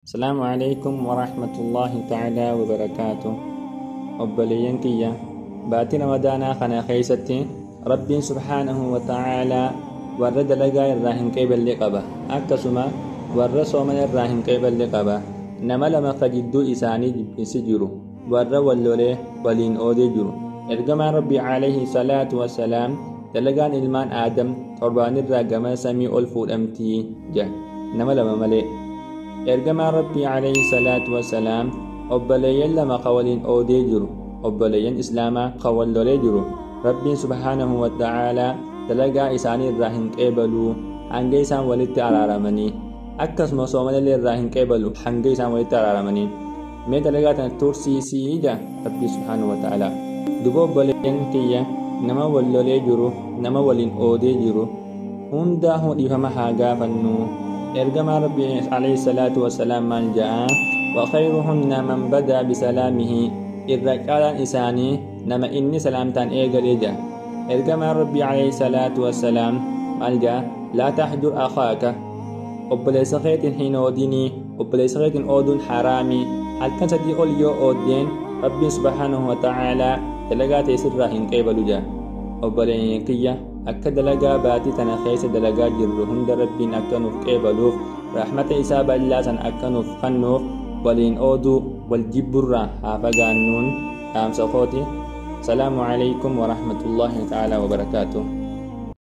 السلام عليكم ورحمة الله تعالى وبركاته. أبليين كيا باتي رمضان خنا خيستي ربي سبحانه وتعالى ورد لقى الراهن كيب اللي قبا أكسما ورد صومن الراهن كيب اللي قبا نما لما قجدو إساني سجرو ورد واللولي ولين أودي جرو إرقما ربي عليه الصلاة والسلام دلقان إلمان آدم تربان الراقما سمي ألفو الأمتي جه نما لما ملئ ergamaa rabbii alayhi salaatu wassalaam obboleeyyan lama qawaliin oodee jiru obboleeyyan islaamaa qawallolee jiru rabbiin subhaanahu wa ta'aalaa dalagaa isaanii irraa hin qeebaluu hanga isaan walitti araaramanii akkasuma soomanillee irraa hin qeebalu hanga isaan walitti araaramanii mee dalagaa tana tursiisii ija rabbii subhaanahu wa ta'aalaa duba obboleeyyan kiyya nama wallolee jiru nama waliin oodee jiru hundaa dhiifama haa gaafannuu إرجما ربي عليه الصلاة والسلام من جاء وخيرهن من بدأ بسلامه الرجال إنساني نما إني سلامتان إيجا إيجا إرجما ربي عليه الصلاة والسلام من جاء لا تحجر أخاك وبليس خيط حين وديني وبليس خيط أودن حرامي هل كان سدي أوليو أودين ربي سبحانه وتعالى تلقى تيسر راهن كيبلو جا وبلين كيا akka dalagaa baatii tana keessa dalagaa jirru hunda rabbiin akka nuuf qeebaluuf rahmata isaa bal'aa san akka nuuf kennuuf waliin ooduu wal jibburraa haa fagaannuun dhaamsa kooti. Salaamu alaykum wa rahmatullahi ta'ala wa barakaatuh.